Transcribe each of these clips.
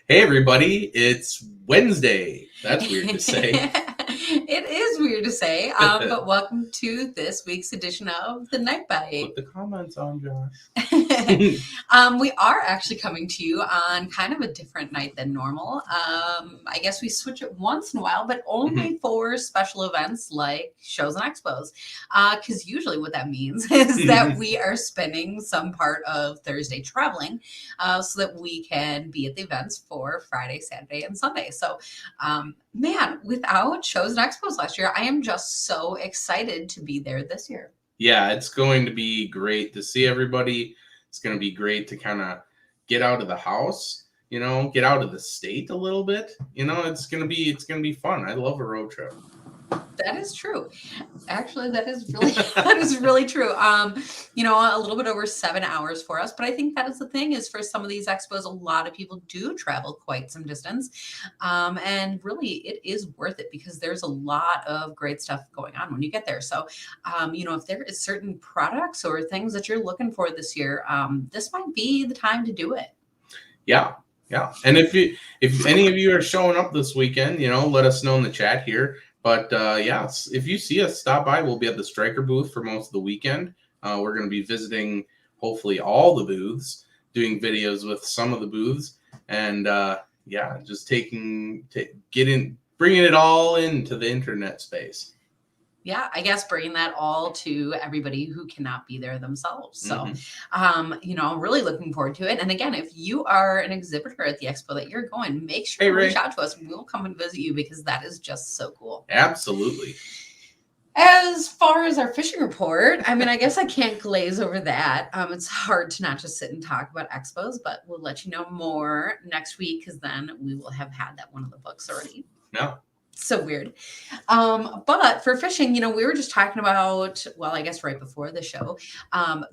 Hey everybody, it's Wednesday. That's weird to say. It is weird to say, but welcome to this week's edition of The Night Bite. Put the comments on, Josh. We are actually coming to you on kind of a different night than normal. I guess we switch it once in a while, but only for special events like shows and expos. Because usually what that means is that we are spending some part of Thursday traveling so that we can be at the events for Friday, Saturday, and Sunday. So, man, without shows and expos last year, I am just so excited to be there this year. Yeah, it's going to be great to see everybody. It's going to be great to kind of get out of the house, get out of the state a little bit. It's going to be fun. I love a road trip. That is true. Actually, that is really true. A little bit over 7 hours for us, but I think that is the thing is for some of these expos, a lot of people do travel quite some distance. And really it is worth it because there's a lot of great stuff going on when you get there. So, if there is certain products or things that you're looking for this year, this might be the time to do it. Yeah. Yeah. And if any of you are showing up this weekend, let us know in the chat here. But if you see us, stop by. We'll be at the Striker booth for most of the weekend. We're going to be visiting hopefully all the booths, doing videos with some of the booths, and just bringing it all into the internet space. Yeah, I guess bringing that all to everybody who cannot be there themselves. So, really looking forward to it. And again, if you are an exhibitor at the expo that you're going, make sure to reach out to us. We'll come and visit you because that is just so cool. Absolutely. As far as our fishing report, I guess I can't glaze over that. It's hard to not just sit and talk about expos, but we'll let you know more next week because then we will have had that one of the books already. No. So weird. But for fishing, we were just talking about, I guess right before the show,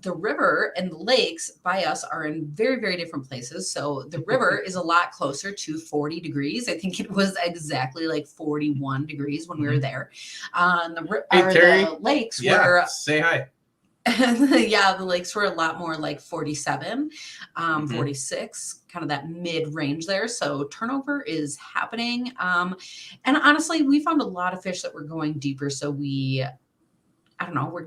the river and the lakes by us are in very, very different places. So the river is a lot closer to 40 degrees. I think it was exactly like 41 degrees when we were there. The lakes were... Say hi. Yeah, the lakes were a lot more like 47, 46, kind of that mid range there. So turnover is happening. And honestly, we found a lot of fish that were going deeper. So we're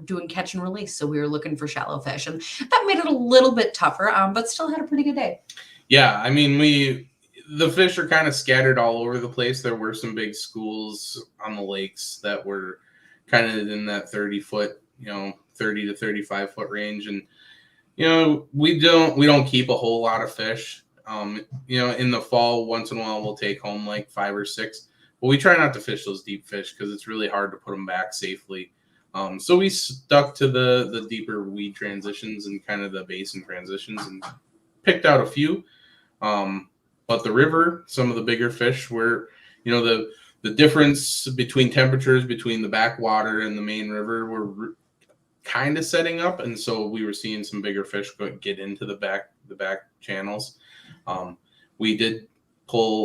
doing catch and release. So we were looking for shallow fish and that made it a little bit tougher, but still had a pretty good day. Yeah. The fish are kind of scattered all over the place. There were some big schools on the lakes that were kind of in that 30-foot, 30 to 35 foot range. And, we don't keep a whole lot of fish. In the fall, once in a while, we'll take home like 5 or 6, but we try not to fish those deep fish because it's really hard to put them back safely. So we stuck to the deeper weed transitions and kind of the basin transitions and picked out a few. But the river, some of the bigger fish were, the difference between temperatures between the backwater and the main river were kind of setting up, and so we were seeing some bigger fish get into the back channels. We did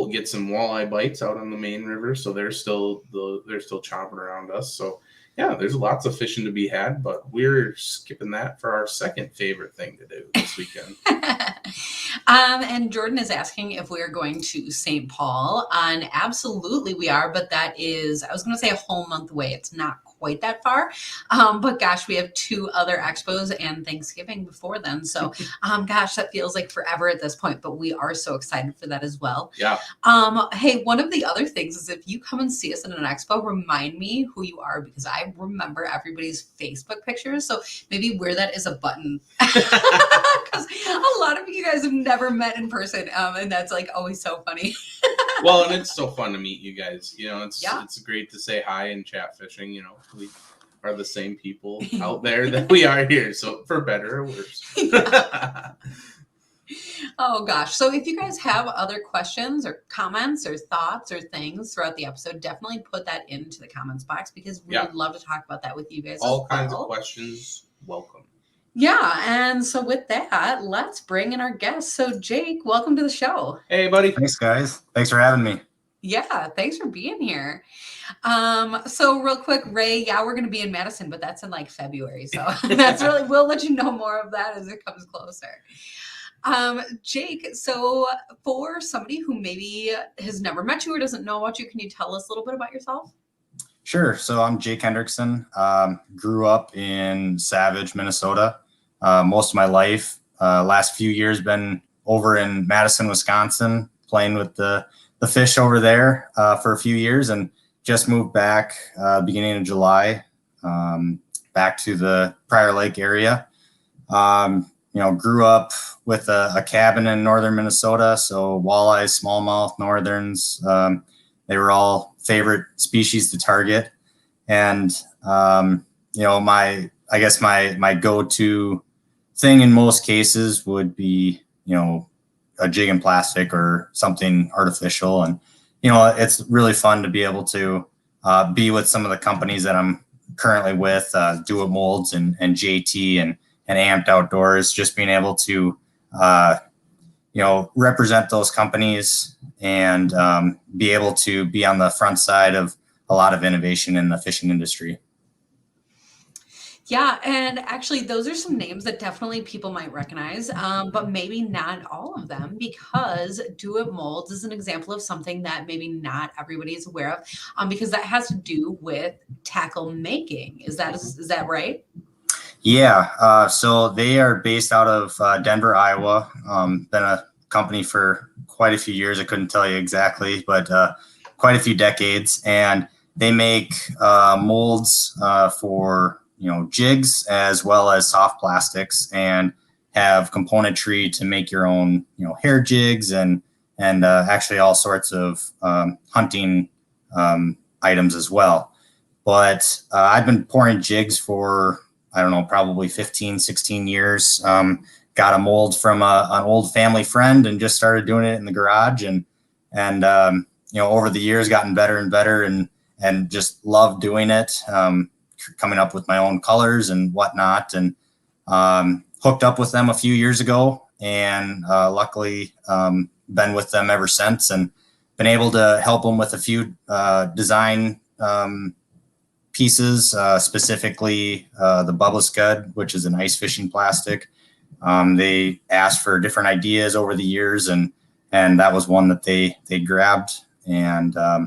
get some walleye bites out on the main river, so they're still chomping around us. So yeah, there's lots of fishing to be had, but we're skipping that for our second favorite thing to do this weekend. And Jordan is asking if we are going to St. Paul. And absolutely we are, but that is, I was going to say a whole month away. It's not quite that far. But gosh, we have 2 other expos and Thanksgiving before then. So, gosh, that feels like forever at this point, but we are so excited for that as well. Yeah. Hey, one of the other things is if you come and see us in an expo, remind me who you are because I remember everybody's Facebook pictures. So maybe wear that as a button because a lot of you guys have never met in person. And that's like always so funny. Well, and it's so fun to meet you guys. It's great to say hi and chat fishing. We are the same people out there that we are here. So for better or worse. Oh gosh. So if you guys have other questions or comments or thoughts or things throughout the episode, definitely put that into the comments box because we would love to talk about that with you guys. All kinds of questions. Welcome. Yeah. And so with that, let's bring in our guest. So Jake, welcome to the show. Hey, buddy. Thanks, guys. Thanks for having me. Yeah, thanks for being here. So real quick, Ray, we're going to be in Madison, but that's in like February. So we'll let you know more of that as it comes closer. Jake, so for somebody who maybe has never met you or doesn't know about you, can you tell us a little bit about yourself? Sure. So I'm Jake Hendrickson. Grew up in Savage, Minnesota. Most of my life, last few years, been over in Madison, Wisconsin, playing with the fish over there for a few years, and just moved back beginning of July, back to the Prior Lake area. Grew up with a cabin in northern Minnesota, so walleyes, smallmouth, northerns. They were all favorite species to target. And, my go-to thing in most cases would be, a jig and plastic or something artificial. And, it's really fun to be able to be with some of the companies that I'm currently with, Do It Molds and JT and Amped Outdoors, just being able to, represent those companies and be able to be on the front side of a lot of innovation in the fishing industry. Yeah, and actually, those are some names that definitely people might recognize, but maybe not all of them, because Do It Molds is an example of something that maybe not everybody is aware of, because that has to do with tackle making. Is that right? Yeah, so they are based out of Denver, Iowa. Been a company for quite a few years. I couldn't tell you exactly, but quite a few decades. And they make molds for jigs as well as soft plastics, and have componentry to make your own hair jigs and actually all sorts of hunting items as well. But I've been pouring jigs for, I don't know, probably 15, 16 years. Got a mold from an old family friend and just started doing it in the garage. And over the years, gotten better and better, and just love doing it. Coming up with my own colors and whatnot, and hooked up with them a few years ago, and luckily been with them ever since, and been able to help them with a few design pieces, specifically the Bubble Scud, which is an ice fishing plastic. They asked for different ideas over the years, and that was one that they grabbed. And I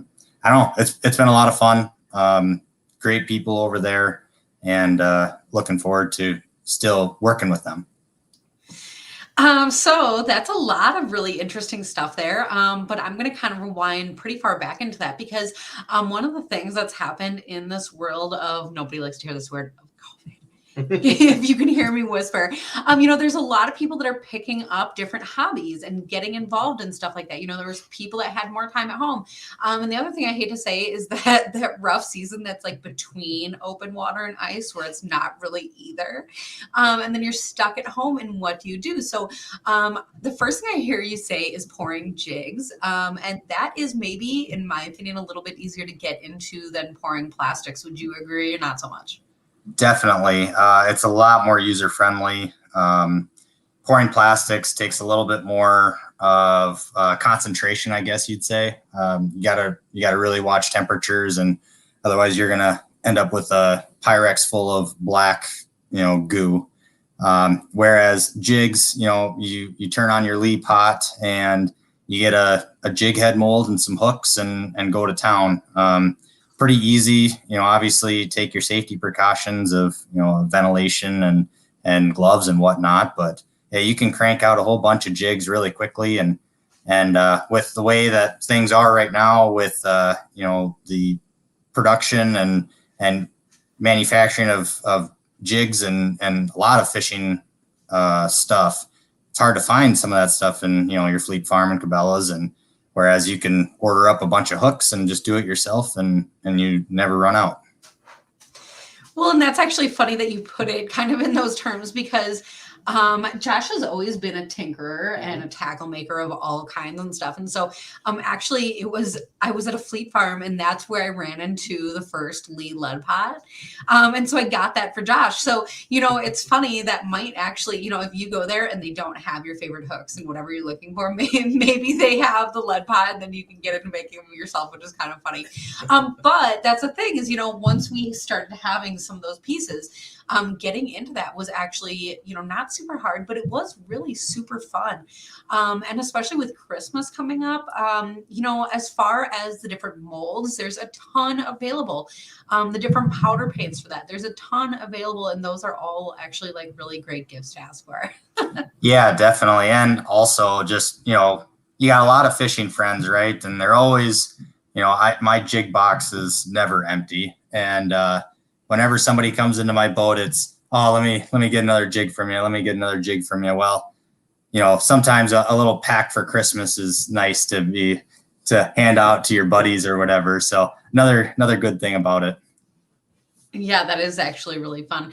don't know, it's been a lot of fun. Great people over there, and looking forward to still working with them. So that's a lot of really interesting stuff there. But I'm going to kind of rewind pretty far back into that, because one of the things that's happened in this world of, nobody likes to hear this word, of COVID, if you can hear me whisper, there's a lot of people that are picking up different hobbies and getting involved in stuff like that. There was people that had more time at home. And the other thing I hate to say is that rough season that's like between open water and ice, where it's not really either. And then you're stuck at home, and what do you do? So the first thing I hear you say is pouring jigs. And that is maybe, in my opinion, a little bit easier to get into than pouring plastics. Would you agree, or not so much? Definitely. It's a lot more user-friendly. Pouring plastics takes a little bit more of concentration, I guess you'd say. You gotta really watch temperatures, and otherwise you're gonna end up with a Pyrex full of black, goo. Whereas jigs, you turn on your Lee pot and you get a jig head mold and some hooks and go to town. Pretty easy, obviously take your safety precautions of, ventilation and gloves and whatnot, but yeah, you can crank out a whole bunch of jigs really quickly. And with the way that things are right now with, the production and manufacturing of jigs and a lot of fishing stuff, it's hard to find some of that stuff in, your Fleet Farm and Cabela's, and whereas you can order up a bunch of hooks and just do it yourself, and you never run out. Well, and that's actually funny that you put it kind of in those terms, because Josh has always been a tinkerer and a tackle maker of all kinds and stuff. And so actually I was at a Fleet Farm, and that's where I ran into the first Lee lead pot. And so I got that for Josh. So, it's funny that might actually, if you go there and they don't have your favorite hooks and whatever you're looking for, maybe they have the lead pot, and then you can get it and make them yourself, which is kind of funny. But that's the thing is, once we started having some of those pieces, getting into that was actually, not not super hard, but it was really super fun. And especially with Christmas coming up, as far as the different molds, there's a ton available. The different powder paints for that, there's a ton available, and those are all actually like really great gifts to ask for. Yeah, definitely. And also just, you got a lot of fishing friends, right? And they're always, my jig box is never empty. And whenever somebody comes into my boat, it's, oh, let me get another jig from you. Let me get another jig from you. Well, sometimes a little pack for Christmas is nice to hand out to your buddies or whatever. So another good thing about it. Yeah, that is actually really fun.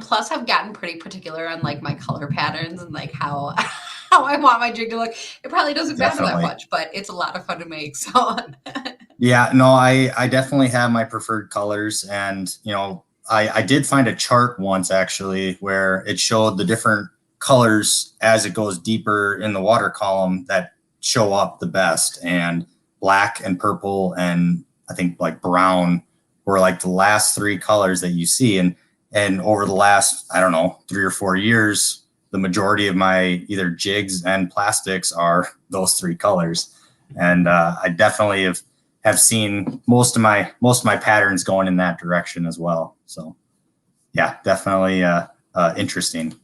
Plus I've gotten pretty particular on like my color patterns and like how I want my jig to look. It probably doesn't matter that much, but it's a lot of fun to make. So yeah, no, I definitely have my preferred colors. And, I did find a chart once actually where it showed the different colors as it goes deeper in the water column that show up the best. And black and purple and I think like brown were like the last three colors that you see. And over the last, I don't know, 3 or 4 years, the majority of my either jigs and plastics are those three colors. And I definitely have seen most of my patterns going in that direction as well. So yeah, definitely interesting.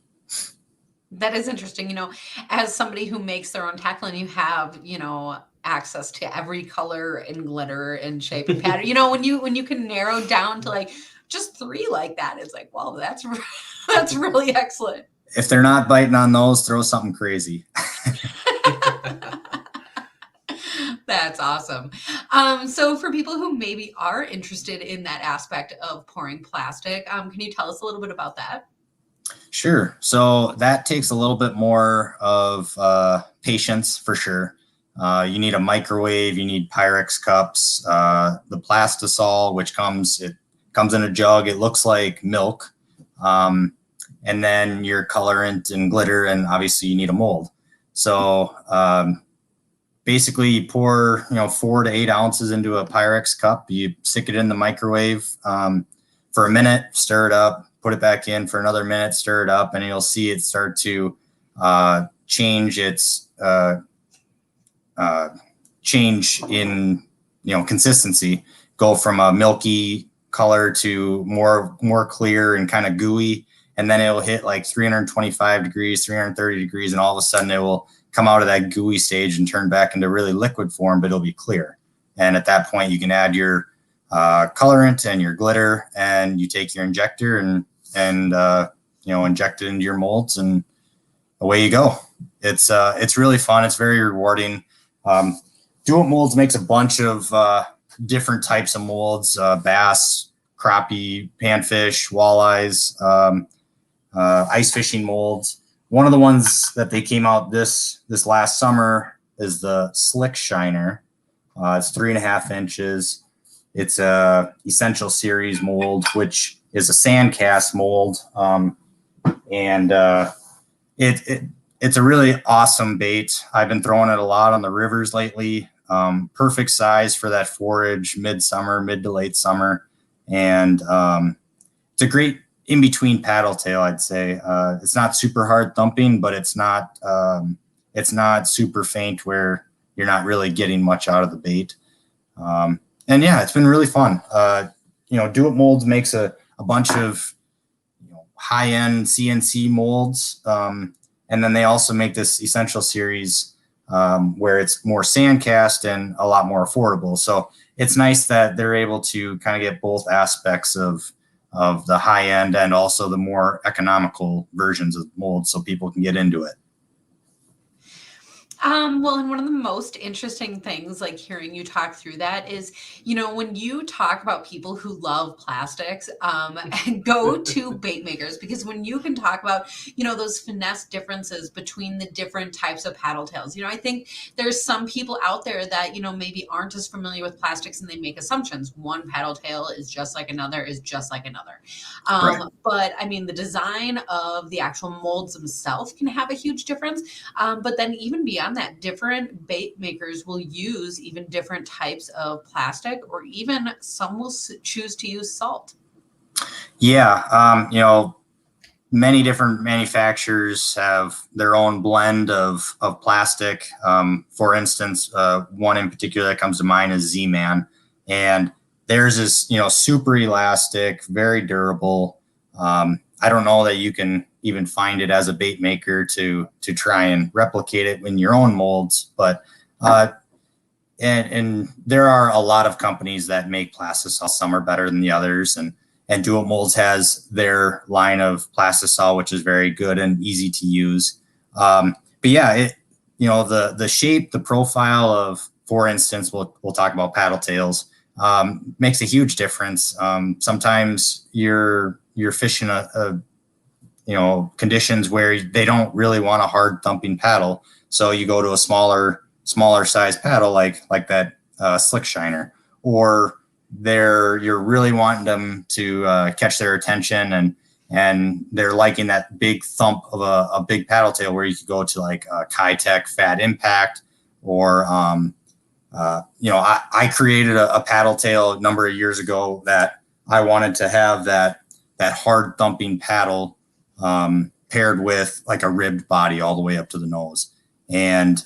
That is interesting. As somebody who makes their own tackle and you have, access to every color and glitter and shape and pattern, when you can narrow down to like just 3 like that, it's like, well, that's really excellent. If they're not biting on those, throw something crazy. That's awesome. So for people who maybe are interested in that aspect of pouring plastic, can you tell us a little bit about that? Sure. So that takes a little bit more of patience for sure. You need a microwave, you need Pyrex cups, the Plastisol, which comes in a jug. It looks like milk. And then your colorant and glitter, and obviously you need a mold. So basically you pour 4 to 8 ounces into a Pyrex cup. You stick it in the microwave for a minute, stir it up, put it back in for another minute, stir it up, and you'll see it start to change its change in consistency, go from a milky color to more clear and kind of gooey. And then it'll hit like 325 degrees, 330 degrees. And all of a sudden it will come out of that gooey stage and turn back into really liquid form, but it'll be clear. And at that point you can add your colorant and your glitter, and you take your injector and inject it into your molds, and away you go. It's really fun. It's very rewarding. Do It Molds makes a bunch of different types of molds, bass, crappie, panfish, walleyes, ice fishing molds. One of the ones that they came out this last summer is the Slick Shiner. It's 3.5 inches. It's a Essential Series mold, which is a sand cast mold. And it's a really awesome bait. I've been throwing it a lot on the rivers lately. Perfect size for that forage mid to late summer. And it's a great in-between paddle tail, I'd say. It's not super hard thumping, but it's not super faint where you're not really getting much out of the bait. And yeah, it's been really fun. Do It Molds makes a bunch of high-end CNC molds. And then they also make this Essential Series where it's more sand cast and a lot more affordable. So it's nice that they're able to kind of get both aspects of the high end and also the more economical versions of molds so people can get into it. Well, and one of the most interesting things, like hearing you talk through that is, when you talk about people who love plastics, go to bait makers, because when you can talk about, those finesse differences between the different types of paddle tails, I think there's some people out there that, maybe aren't as familiar with plastics and they make assumptions. One paddle tail is just like another, is just like another. Right. But I mean, the design of the actual molds themselves can have a huge difference. But then even beyond that, different bait makers will use even different types of plastic, or even some will choose to use salt. Yeah. many different manufacturers have their own blend of plastic. For instance, one in particular that comes to mind is Z-Man, and theirs is, super elastic, very durable. I don't know that you can even find it as a bait maker to try and replicate it in your own molds, but and there are a lot of companies that make plastisol. Some are better than the others, and Dual Molds has their line of plastisol, which is very good and easy to use. But yeah, the shape, the profile of, for instance, we'll talk about paddle tails, makes a huge difference. Sometimes you're fishing conditions where they don't really want a hard thumping paddle, so you go to a smaller size paddle like that Slick Shiner, or you're really wanting them to catch their attention, and they're liking that big thump of a big paddle tail, where you could go to like a Kitech Fat Impact, or I created a paddle tail a number of years ago that I wanted to have that hard thumping paddle paired with like a ribbed body all the way up to the nose, and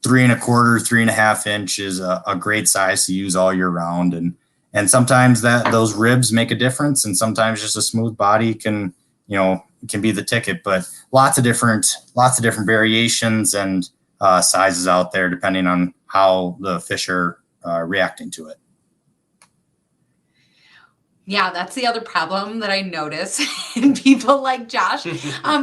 3 1/4, 3.5 inch is a great size to use all year round. And sometimes those ribs make a difference, and sometimes just a smooth body can be the ticket. But lots of different variations and sizes out there, depending on how the fish are reacting to it. Yeah, that's the other problem that I notice in people like Josh,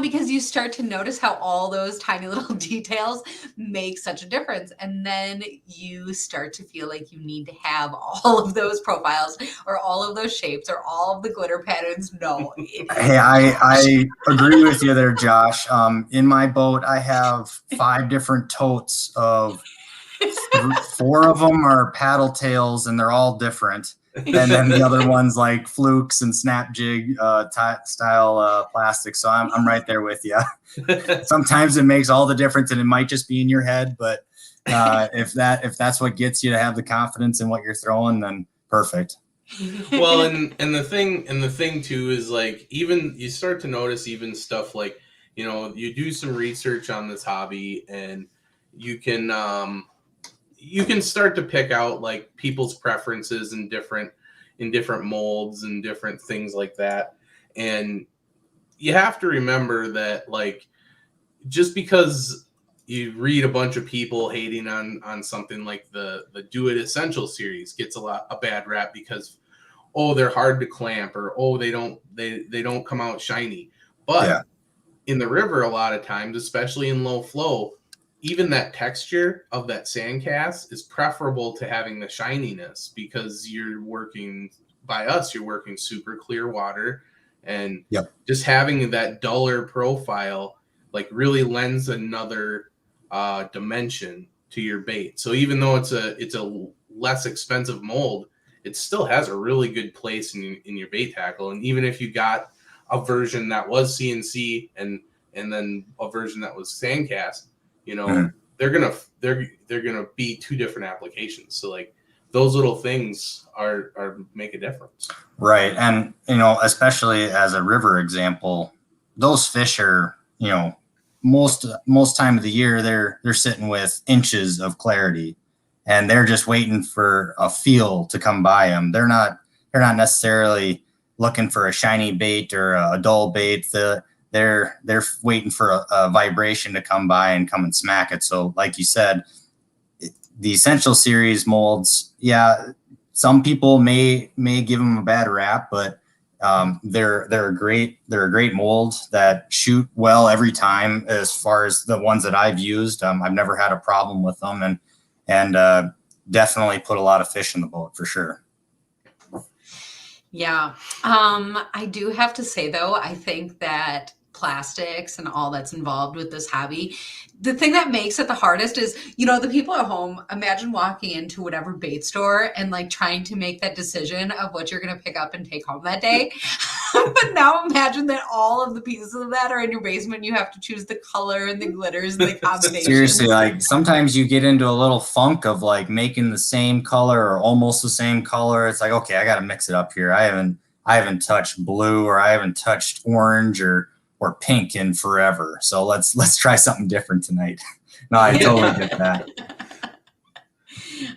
because you start to notice how all those tiny little details make such a difference. And then you start to feel like you need to have all of those profiles or all of those shapes or all of the glitter patterns. No. Hey, I agree with you there, Josh. In my boat, I have 5 different totes of 4 of them are paddle tails, and they're all different. And then the other ones like flukes and snap jig style plastic. So I'm right there with you. Sometimes it makes all the difference, and it might just be in your head. But if that's what gets you to have the confidence in what you're throwing, then perfect. Well, and the thing too is, like, even you start to notice even stuff like, you do some research on this hobby, and you can start to pick out like people's preferences in different molds and different things like that. And you have to remember that, like, just because you read a bunch of people hating on something like the Do It Essential series gets a bad rap because, they're hard to clamp, or they don't come out shiny. But in the river, a lot of times, especially in low flow, even that texture of that sand cast is preferable to having the shininess, because you're working super clear water, and just having that duller profile like really lends another dimension to your bait. So even though it's a less expensive mold, it still has a really good place in your bait tackle. And even if you got a version that was CNC and then a version that was sandcast, they're gonna be 2 different applications. So like those little things are make a difference. Right. And especially as a river example, those fish are, most time of the year they're sitting with inches of clarity, and they're just waiting for a feel to come by them. They're not necessarily looking for a shiny bait or a dull bait. They're waiting for a vibration to come by and come and smack it. So like you said, the Essential Series molds, some people may give them a bad rap, but they're a great mold that shoot well every time. As far as the ones that I've used, I've never had a problem with them, and definitely put a lot of fish in the boat for sure. Yeah. I do have to say, though, I think that plastics and all that's involved with this hobby, the thing that makes it the hardest is, the people at home, imagine walking into whatever bait store and like trying to make that decision of what you're going to pick up and take home that day. But now imagine that all of the pieces of that are in your basement. You have to choose the color and the glitters and the combinations. Seriously, like sometimes you get into a little funk of like making the same color or almost the same color. It's like, okay, I got to mix it up here. I I haven't touched blue or I haven't touched orange or pink in forever. So let's try something different tonight. No, I totally get that.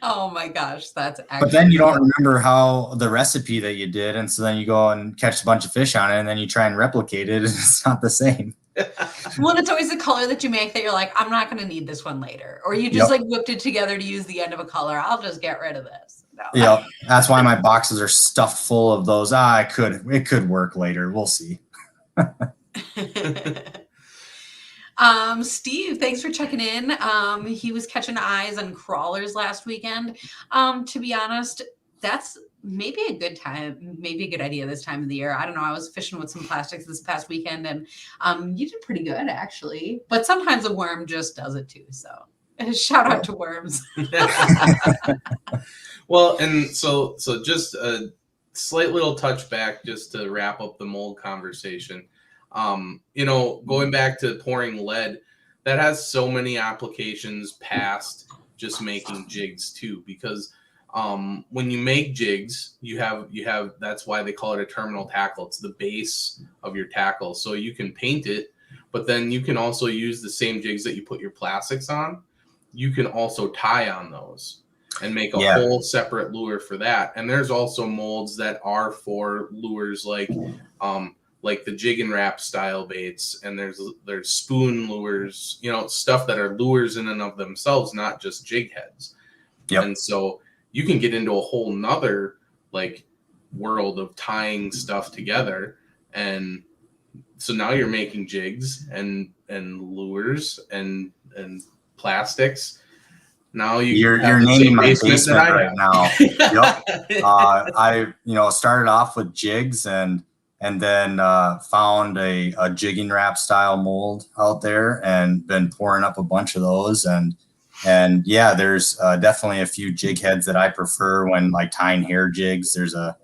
Oh my gosh, that's actually. But then you don't remember how the recipe that you did, and so then you go and catch a bunch of fish on it, and then you try and replicate it, and it's not the same. Well, it's always the color that you make that you're like, I'm not going to need this one later, or you just like whipped it together to use the end of a color. I'll just get rid of this. No. Yeah, that's why my boxes are stuffed full of those. It could work later. We'll see. Steve, thanks for checking in. He was catching eyes on crawlers last weekend. To be honest, that's maybe a good time, maybe a good idea this time of the year. I don't know. I was fishing with some plastics this past weekend, and you did pretty good actually. But sometimes a worm just does it too. So shout out to worms. Well, and so just a slight little touchback just to wrap up the mold conversation. Going back to pouring lead, that has so many applications past just making jigs too, because when you make jigs, you have that's why they call it a terminal tackle. It's the base of your tackle. So you can paint it, but then you can also use the same jigs that you put your plastics on. You can also tie on those and make a whole separate lure for that. And there's also molds that are for lures like the jig and wrap style baits, and there's spoon lures, stuff that are lures in and of themselves, not just jig heads. Yep. And so you can get into a whole nother world of tying stuff together. And so now you're making jigs and lures and plastics. Now you're naming my basement right now. Yep. I started off with jigs and then found a jigging wrap style mold out there and been pouring up a bunch of those. And yeah, there's definitely a few jig heads that I prefer when tying hair jigs. There's a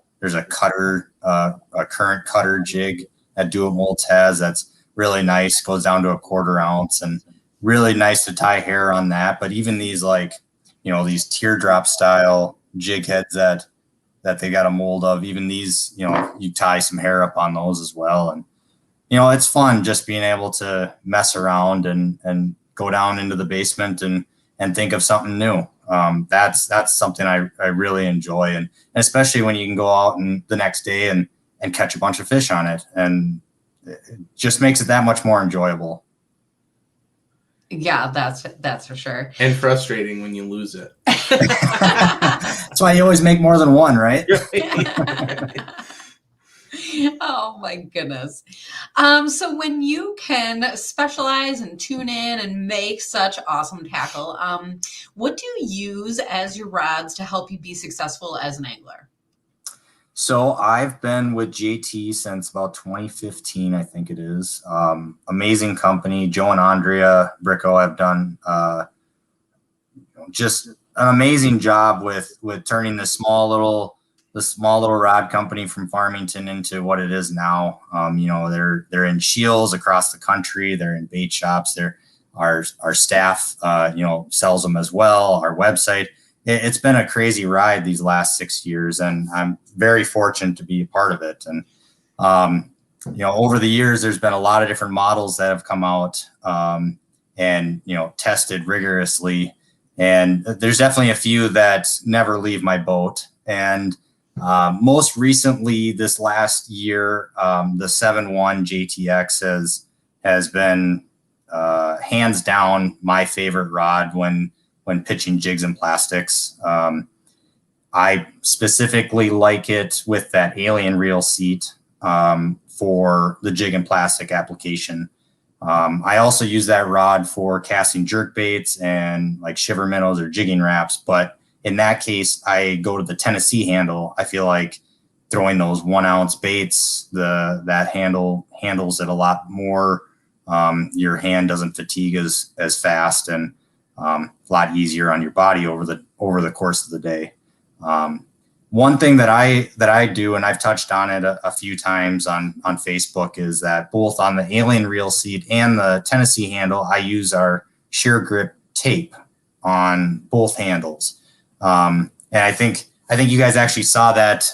cutter, a current cutter jig that Do It Molds has that's really nice, goes down to a 1/4 ounce and really nice to tie hair on that. But even these these teardrop style jig heads that they got a mold of, even these, you tie some hair up on those as well. And, it's fun just being able to mess around and go down into the basement and think of something new. That's something I really enjoy. And especially when you can go out and the next day and catch a bunch of fish on it, and it just makes it that much more enjoyable. Yeah, that's for sure. And frustrating when you lose it. That's why you always make more than one, right? Oh my goodness. So when you can specialize and tune in and make such awesome tackle, what do you use as your rods to help you be successful as an angler? So I've been with JT since about 2015, I think it is. Amazing company. Joe and Andrea Bricco have done just an amazing job with turning the small little rod company from Farmington into what it is now. They're in shields across the country. They're in bait shops. Our staff sells them as well. Our website. It's been a crazy ride these last 6 years, and I'm very fortunate to be a part of it. And, over the years, there's been a lot of different models that have come out and tested rigorously. And there's definitely a few that never leave my boat. And most recently, this last year, the 7.1 JTX has been hands down my favorite rod when pitching jigs and plastics. I specifically like it with that alien reel seat for the jig and plastic application. I also use that rod for casting jerk baits and shiver minnows or jigging wraps. But in that case, I go to the Tennessee handle. I feel like throwing those 1 ounce baits, that handles it a lot more. Your hand doesn't fatigue as fast, and a lot easier on your body over the course of the day. One thing that I do, and I've touched on it a few times on Facebook, is that both on the alien reel seat and the Tennessee handle, I use our sheer grip tape on both handles. And I think I think you guys actually saw that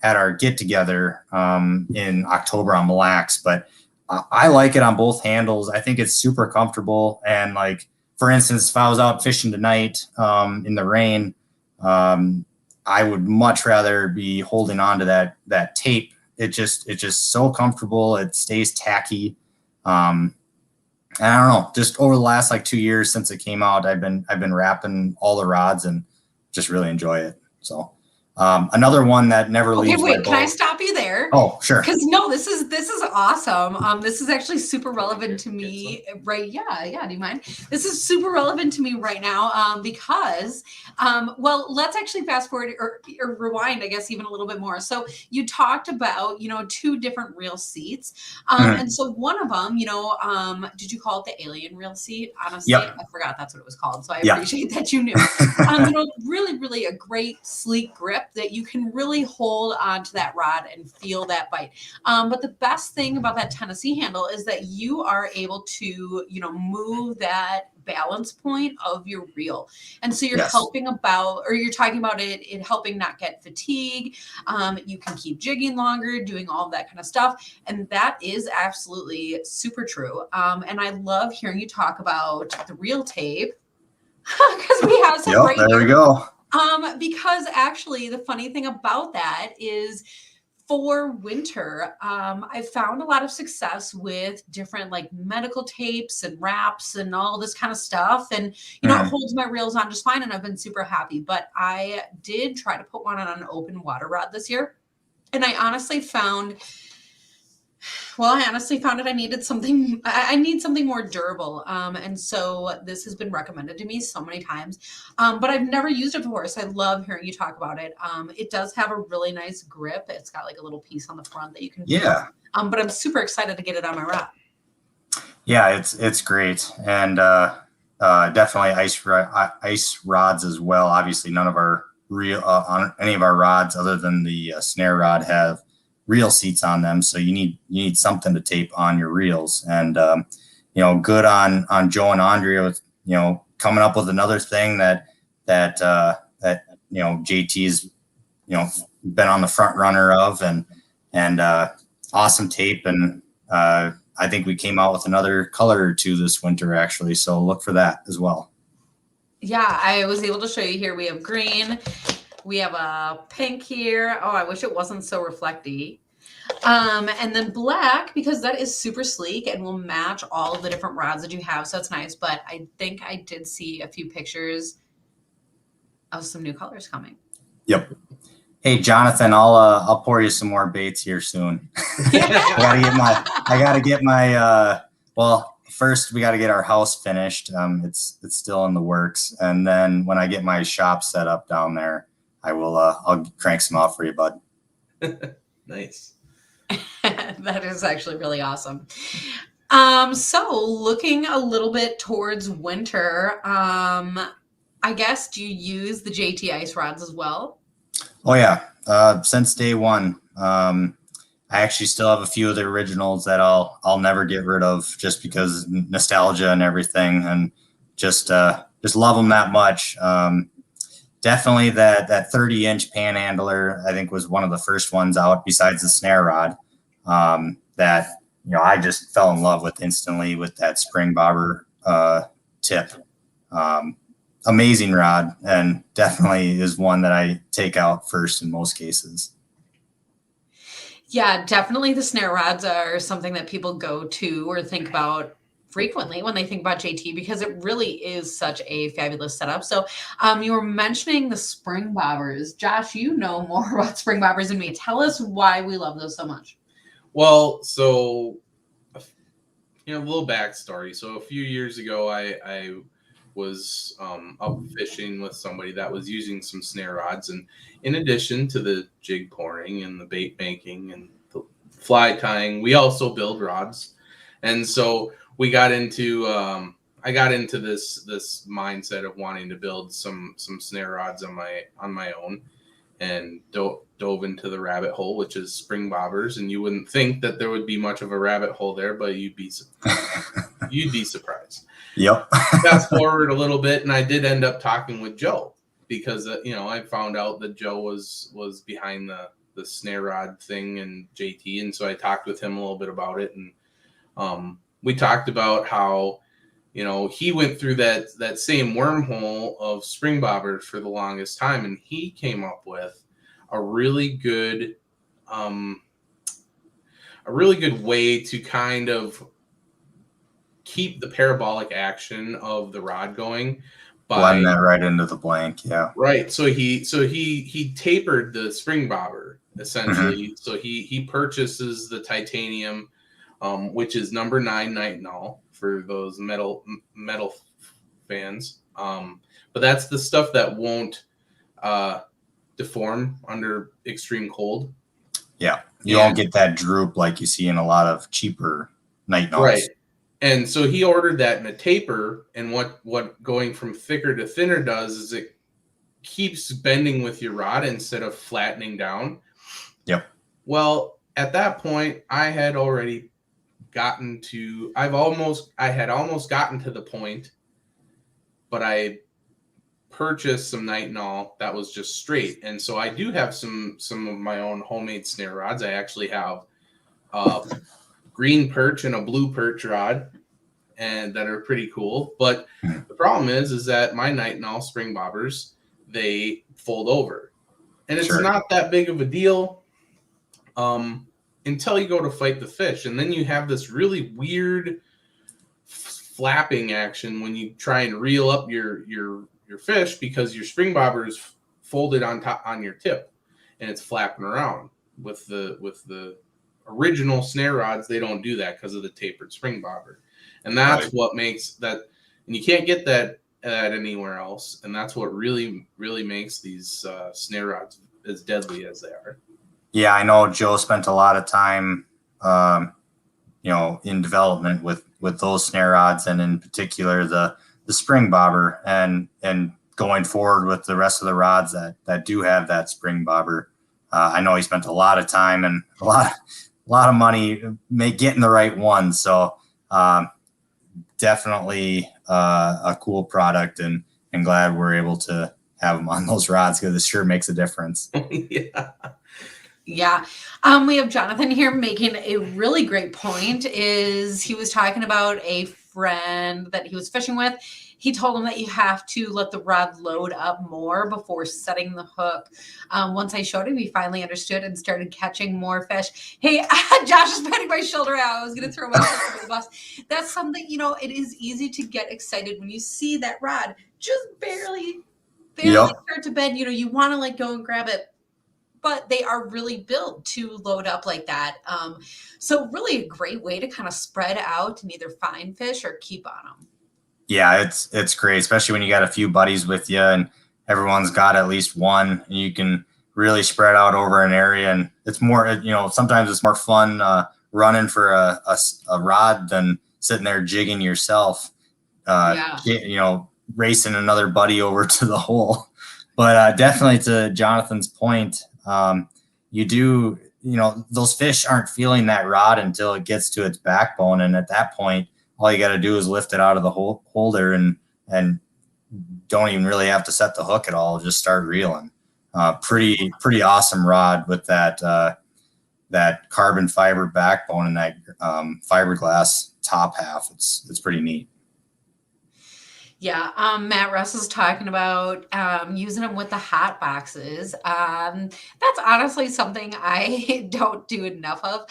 at our get together in October on Mille Lacs, but I like it on both handles. I think it's super comfortable. And like, for instance, if I was out fishing tonight in the rain, I would much rather be holding on to that tape. It's just so comfortable. It stays tacky. And I don't know, just over the last like 2 years since it came out, I've been wrapping all the rods and just really enjoy it. So another one that never leaves. Okay, wait, can I stop you there? Oh, sure. Because no, this is awesome. This is actually super relevant to me, right? Yeah. Do you mind? This is super relevant to me right now because, well, let's actually fast forward or rewind, I guess, even a little bit more. So you talked about, 2 different reel seats, and so one of them, did you call it the alien reel seat? Honestly, Yep. I forgot that's what it was called. So I appreciate that you knew. Really, really a great sleek grip that you can really hold onto that rod and feel that bite. But the best thing about that Tennessee handle is that you are able to, move that balance point of your reel. And so you're talking about it helping not get fatigue. You can keep jigging longer, doing all of that kind of stuff. And that is absolutely super true. And I love hearing you talk about the reel tape because we have some right there here. we go. Because actually the funny thing about that is for winter, I found a lot of success with different like medical tapes and wraps and all this kind of stuff. And, it holds my reels on just fine. And I've been super happy, but I did try to put one on an open water rod this year. And I honestly found that I needed something. I need something more durable. And so this has been recommended to me so many times. But I've never used it before. So I love hearing you talk about it. It does have a really nice grip. It's got like a little piece on the front that you can feel. But I'm super excited to get it on my rod. Yeah, it's great. And definitely ice rods as well. Obviously none of our on any of our rods other than the snare rod have reel seats on them, so you need something to tape on your reels. And good on Joe and Andrea with coming up with another thing that JT's been on the front runner of, and awesome tape. And I think we came out with another color or 2 this winter actually, so look for that as well. Yeah, I was able to show you here. We have green. We have a pink here. Oh, I wish it wasn't so reflecty. And then black, because that is super sleek and will match all of the different rods that you have. So that's nice. But I think I did see a few pictures of some new colors coming. Yep. Hey, Jonathan, I'll pour you some more baits here soon. I gotta get my well, first we got to get our house finished. It's still in the works. And then when I get my shop set up down there, I'll crank some out for you, bud. Nice. That is actually really awesome. So looking a little bit towards winter, I guess, do you use the JT ice rods as well? Oh yeah. Since day one. I actually still have a few of the originals that I'll never get rid of just because nostalgia and everything, and just love them that much. Definitely that 30-inch panhandler, I think, was one of the first ones out besides the snare rod that I just fell in love with instantly with that spring bobber tip. Amazing rod, and definitely is one that I take out first in most cases. Yeah, definitely the snare rods are something that people go to or think about frequently when they think about JT, because it really is such a fabulous setup. So you were mentioning the spring bobbers. Josh, you know more about spring bobbers than me. Tell us why we love those so much. Well, so a little backstory. So a few years ago, I was up fishing with somebody that was using some snare rods, and in addition to the jig pouring and the bait making and the fly tying, we also build rods. And so we got into I got into this mindset of wanting to build some snare rods on my own, and dove into the rabbit hole, which is spring bobbers. And you wouldn't think that there would be much of a rabbit hole there, but you'd be surprised. Yep. Fast forward a little bit, and I did end up talking with Joe. because I found out that Joe was behind the snare rod thing and JT, and so I talked with him a little bit about it, and we talked about how he went through that same wormhole of spring bobbers for the longest time, and he came up with a really good way to kind of keep the parabolic action of the rod going. Blend that right into the blank, yeah. Right. So he tapered the spring bobber essentially. Mm-hmm. So he purchases the titanium, which is number 9 nitinol for those metal fans. But that's the stuff that won't deform under extreme cold. Yeah. You won't get that droop like you see in a lot of cheaper nitinols. Right. And so he ordered that in a taper, and what going from thicker to thinner does is it keeps bending with your rod instead of flattening down. Yep. Well, at that point, I had already gotten to I had almost gotten to the point, but I purchased some nitinol that was just straight. And so I do have some of my own homemade snare rods. I actually have green perch and a blue perch rod, and that are pretty cool. But the problem is that my nitinol spring bobbers, they fold over, and it's not that big of a deal until you go to fight the fish, and then you have this really weird flapping action when you try and reel up your fish, because your spring bobber is folded on your tip, and it's flapping around. With the original snare rods, they don't do that because of the tapered spring bobber, and that's what makes that, and you can't get that anywhere else, and that's what really makes these snare rods as deadly as they are. Yeah, I know Joe spent a lot of time in development with those snare rods, and in particular the spring bobber, and going forward with the rest of the rods that do have that spring bobber. I know he spent a lot of time and a lot of money getting the right one. So definitely a cool product, and glad we're able to have them on those rods, because it sure makes a difference. Yeah. We have Jonathan here making a really great point. He was talking about a friend that he was fishing with. He told him that you have to let the rod load up more before setting the hook. Once I showed him, he finally understood and started catching more fish. Hey, Josh is patting my shoulder out. I was going to throw myself under the bus. That's something, it is easy to get excited when you see that rod just barely start to bend. You want to let go and grab it, but they are really built to load up like that. So really a great way to kind of spread out and either find fish or keep on them. Yeah, it's great, especially when you got a few buddies with you and everyone's got at least one, and you can really spread out over an area. And it's more, sometimes it's more fun running for a rod than sitting there jigging yourself, racing another buddy over to the hole. But definitely to Jonathan's point, those fish aren't feeling that rod until it gets to its backbone. And at that point, all you got to do is lift it out of the holder and don't even really have to set the hook at all. Just start reeling. Pretty awesome rod with that carbon fiber backbone and that fiberglass top half. It's pretty neat. Yeah, Matt Russ is talking about using them with the hot boxes. That's honestly something I don't do enough of.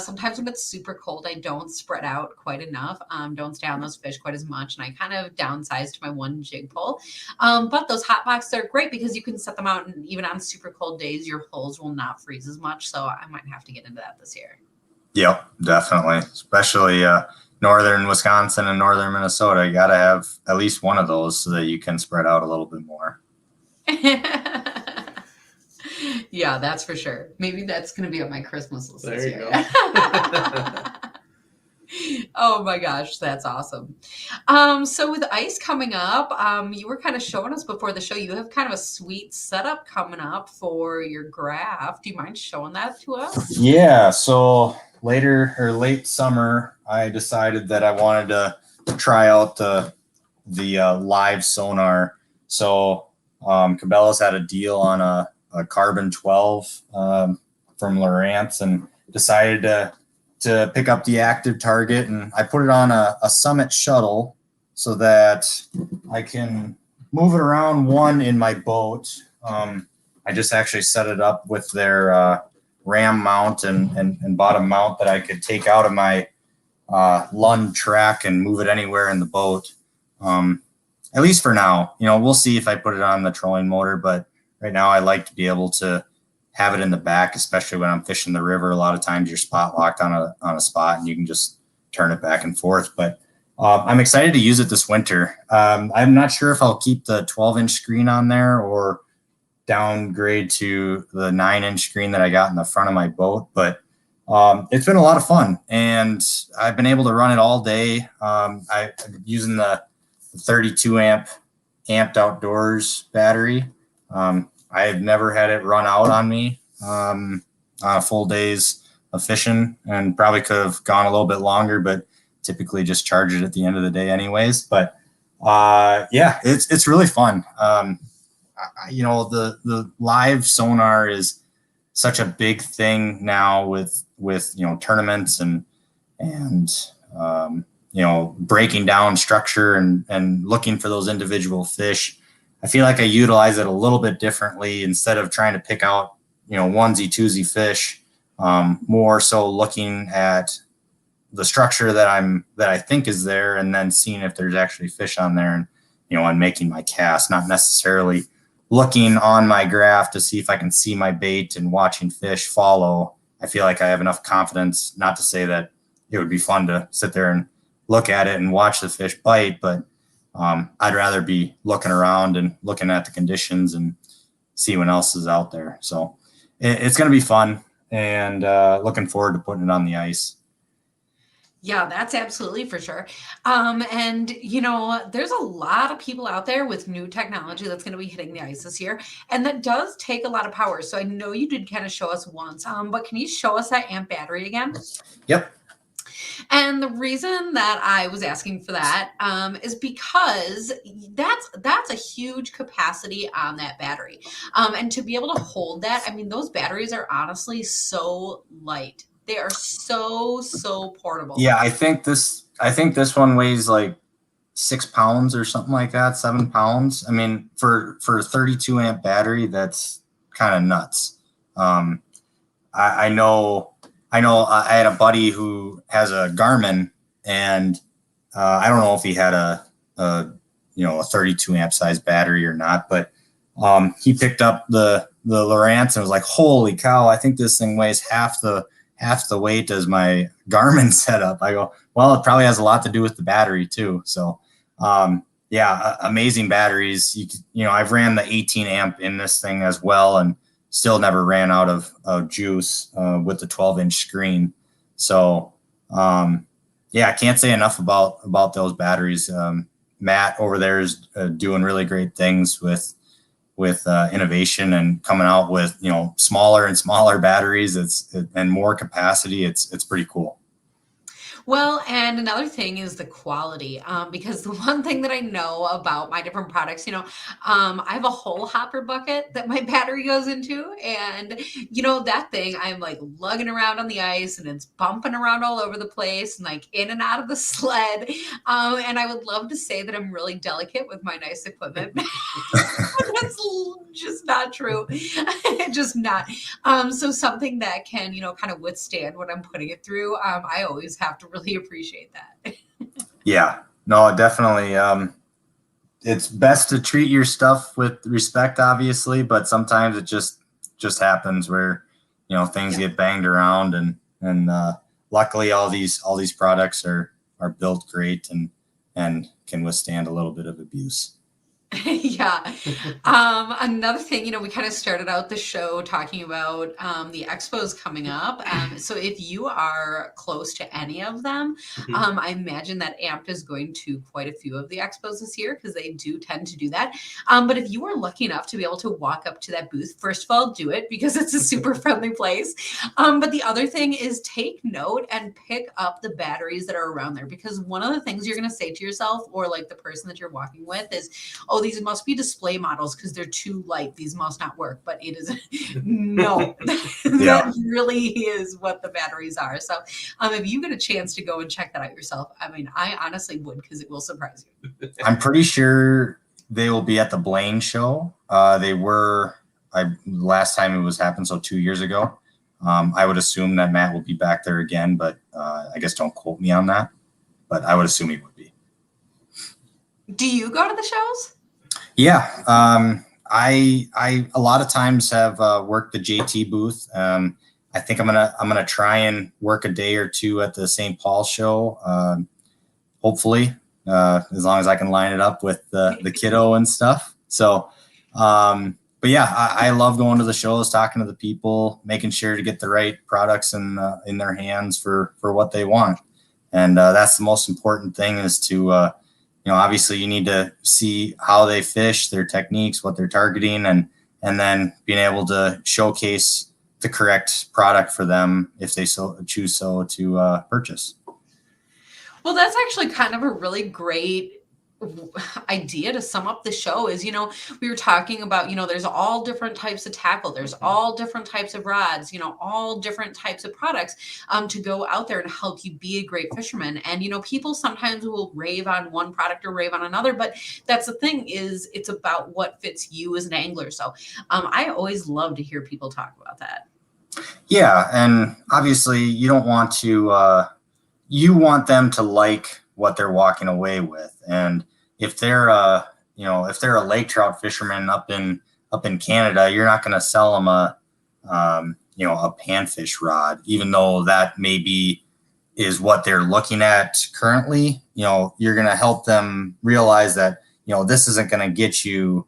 Sometimes when it's super cold, I don't spread out quite enough, don't stay on those fish quite as much, and I kind of downsize to my one jig pull. But those hot boxes are great because you can set them out, and even on super cold days, your holes will not freeze as much. So I might have to get into that this year. Yep, definitely, especially northern Wisconsin and northern Minnesota. You got to have at least one of those so that you can spread out a little bit more. Yeah, that's for sure. Maybe that's going to be on my Christmas list this year. Oh my gosh, that's awesome. So with ice coming up, you were kind of showing us before the show, you have kind of a sweet setup coming up for your graph. Do you mind showing that to us? Yeah, so late summer, I decided that I wanted to try out the live sonar. So Cabela's had a deal on a Carbon 12 from Lowrance, and decided to pick up the active target, and I put it on a Summit shuttle so that I can move it around one in my boat. I just actually set it up with their ram mount and bottom mount that I could take out of my Lund track and move it anywhere in the boat. At least for now, we'll see if I put it on the trolling motor, but right now I like to be able to have it in the back, especially when I'm fishing the river. A lot of times you're spot locked on a spot and you can just turn it back and forth. But I'm excited to use it this winter. I'm not sure if I'll keep the 12-inch screen on there or downgrade to the 9-inch screen that I got in the front of my boat. But it's been a lot of fun, and I've been able to run it all day. I'm using the 32 amp amped outdoors battery. I have never had it run out on me on a full day's of fishing, and probably could have gone a little bit longer, but typically just charge it at the end of the day anyways. But yeah, it's really fun. The live sonar is such a big thing now with tournaments and breaking down structure and looking for those individual fish. I feel like I utilize it a little bit differently instead of trying to pick out, onesie twosie fish, more so looking at the structure that I think is there, and then seeing if there's actually fish on there, and making my cast, not necessarily looking on my graph to see if I can see my bait and watching fish follow. I feel like I have enough confidence, not to say that it would be fun to sit there and look at it and watch the fish bite, but I'd rather be looking around and looking at the conditions and see what else is out there. So it's going to be fun, and looking forward to putting it on the ice. Yeah, that's absolutely for sure. And there's a lot of people out there with new technology that's going to be hitting the ice this year, and that does take a lot of power. So I know you did kind of show us once, but can you show us that amp battery again? Yep. And the reason that I was asking for that is because that's a huge capacity on that battery. And to be able to hold that, those batteries are honestly so light. They are so portable. Yeah, I think this one weighs like 6 pounds or something like that, 7 pounds. For a 32 amp battery, that's kind of nuts. I know I had a buddy who has a Garmin, and I don't know if he had a 32 amp size battery or not, but he picked up the Lowrance and was like, holy cow, I think this thing weighs half the weight as my Garmin setup. I go, well, it probably has a lot to do with the battery too. So yeah, amazing batteries. I've ran the 18 amp in this thing as well, and still never ran out of juice with the 12-inch screen. So yeah, I can't say enough about those batteries. Matt over there is doing really great things with innovation and coming out with smaller and smaller batteries. And more capacity. It's pretty cool. Well, and another thing is the quality, because the one thing that I know about my different products, I have a whole hopper bucket that my battery goes into, and that thing, I'm like lugging around on the ice, and it's bumping around all over the place, and like in and out of the sled. And I would love to say that I'm really delicate with my nice equipment. That's just not true. Just not. So something that can, kind of withstand what I'm putting it through. I always have to really appreciate that. Yeah, no, definitely. It's best to treat your stuff with respect, obviously, but sometimes it just happens where, things get banged around, and luckily all these products are built great and can withstand a little bit of abuse. Yeah. Another thing, we kind of started out the show talking about the expos coming up. So if you are close to any of them, I imagine that AMP is going to quite a few of the expos this year, because they do tend to do that. But if you are lucky enough to be able to walk up to that booth, first of all, do it, because it's a super friendly place. But the other thing is take note and pick up the batteries that are around there, because one of the things you're going to say to yourself, or like the person that you're walking with, is, oh, oh, these must be display models because they're too light. These must not work. But it is no, that really is what the batteries are. So if you get a chance to go and check that out yourself, I mean, I honestly would, because it will surprise you. I'm pretty sure they will be at the Blaine show. They were, last time it was happened, so 2 years ago. I would assume that Matt will be back there again, but I guess don't quote me on that. But I would assume he would be. Do you go to the shows? Yeah, I a lot of times have worked the JT booth. I think I'm gonna try and work a day or two at the St. Paul show. Hopefully, as long as I can line it up with the kiddo and stuff. So, but yeah, I love going to the shows, talking to the people, making sure to get the right products in their hands for what they want. And that's the most important thing, is to obviously you need to see how they fish, their techniques, what they're targeting, and then being able to showcase the correct product for them if they choose to purchase. Well, that's actually kind of a really great idea to sum up the show. Is, we were talking about, there's all different types of tackle, there's all different types of rods, all different types of products to go out there and help you be a great fisherman. And people sometimes will rave on one product or rave on another, but that's the thing, is it's about what fits you as an angler. So I always love to hear people talk about that. Yeah, and obviously you don't want to you want them to like what they're walking away with. And if they're a lake trout fisherman up in Canada, you're not going to sell them a panfish rod, even though that maybe is what they're looking at currently. You're going to help them realize that, this isn't going to get you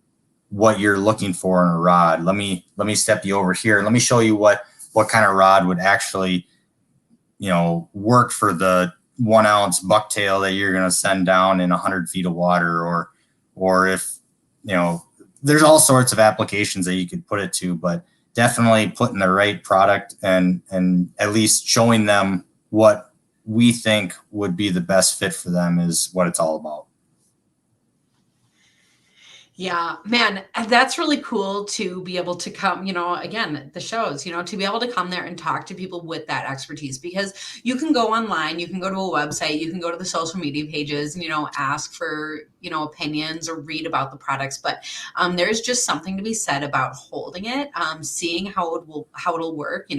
what you're looking for in a rod. Let me step you over here. Let me show you what kind of rod would actually, work for the 1 ounce bucktail that you're going to send down in 100 feet of water, or if, there's all sorts of applications that you could put it to, but definitely putting the right product and at least showing them what we think would be the best fit for them is what it's all about. Yeah, man, that's really cool to be able to come, again, the shows, to be able to come there and talk to people with that expertise, because you can go online, you can go to a website, you can go to the social media pages and, ask for, opinions or read about the products. But there's just something to be said about holding it, seeing how it'll work,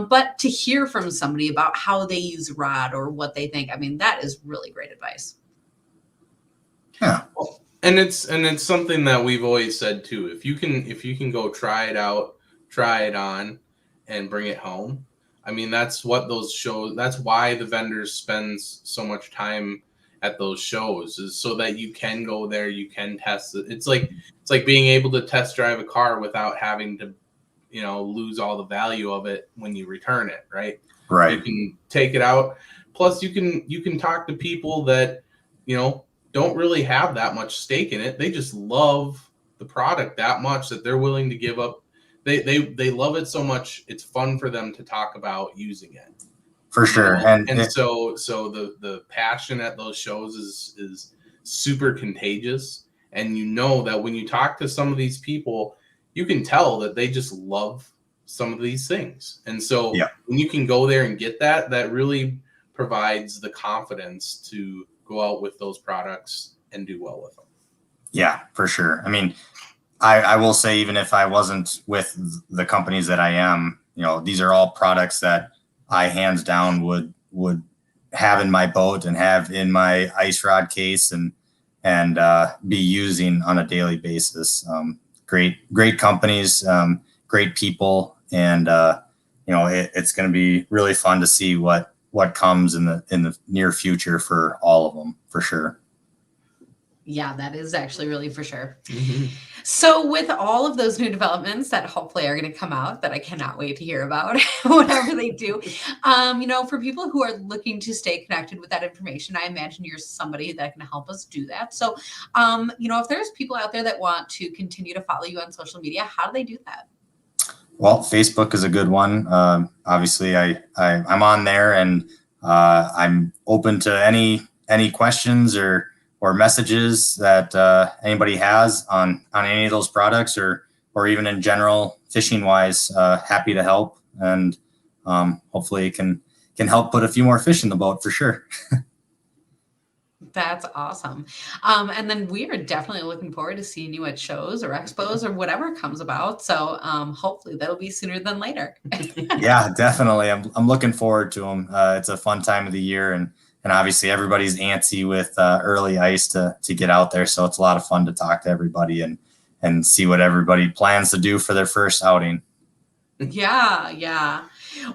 but to hear from somebody about how they use rod or what they think, I mean, that is really great advice. Yeah. And it's something that we've always said too. If you can go try it out, try it on, and bring it home. I mean, that's what those shows. That's why the vendors spend so much time at those shows, is so that you can go there, you can test it. It's like being able to test drive a car without having to, lose all the value of it when you return it. Right. Right. You can take it out. Plus, you can talk to people that don't really have that much stake in it. They just love the product that much that they're willing to give up. They love it so much. It's fun for them to talk about using it. For sure. And so the passion at those shows is super contagious. And that when you talk to some of these people, you can tell that they just love some of these things. And so when you can go there and get that really provides the confidence to go out with those products and do well with them. Yeah, for sure. I mean, I will say, even if I wasn't with the companies that I am, these are all products that I hands down would have in my boat and have in my ice rod case and be using on a daily basis. Great companies, great people. And, it's going to be really fun to see what comes in the near future for all of them, for sure. Yeah, that is actually really for sure. Mm-hmm. So with all of those new developments that hopefully are going to come out, that I cannot wait to hear about whenever they do, for people who are looking to stay connected with that information, I imagine you're somebody that can help us do that. So, if there's people out there that want to continue to follow you on social media, how do they do that? Well, Facebook is a good one. Obviously, I'm on there, and I'm open to any questions or messages that anybody has on any of those products, or even in general fishing wise, happy to help, and hopefully it can help put a few more fish in the boat for sure. That's awesome. And then we are definitely looking forward to seeing you at shows or expos or whatever comes about. So hopefully that'll be sooner than later. Yeah, definitely. I'm looking forward to them. It's a fun time of the year, and obviously everybody's antsy with early ice to get out there. So it's a lot of fun to talk to everybody and see what everybody plans to do for their first outing. Yeah.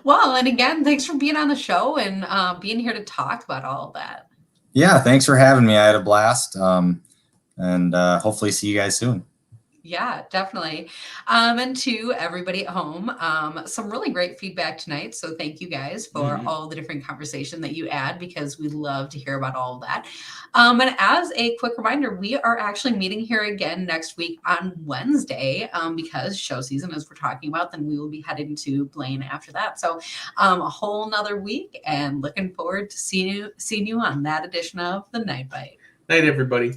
Well, and again, thanks for being on the show and being here to talk about all of that. Yeah, thanks for having me. I had a blast. And hopefully see you guys soon. Yeah, definitely. And to everybody at home, some really great feedback tonight. So thank you guys for all the different conversation that you add, because we love to hear about all of that. And as a quick reminder, we are actually meeting here again next week on Wednesday, because show season, as we're talking about, then we will be heading to Blaine after that. So a whole nother week, and looking forward to seeing you on that edition of the Night Bite. Night, everybody.